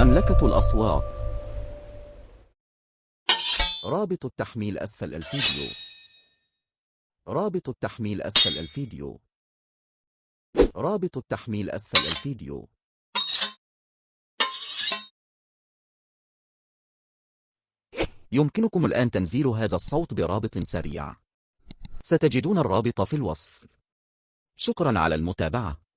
مملكة الأصوات. رابط التحميل أسفل الفيديو. رابط التحميل أسفل الفيديو. رابط التحميل أسفل الفيديو. يمكنكم الآن تنزيل هذا الصوت برابط سريع. ستجدون الرابط في الوصف. شكرا على المتابعة.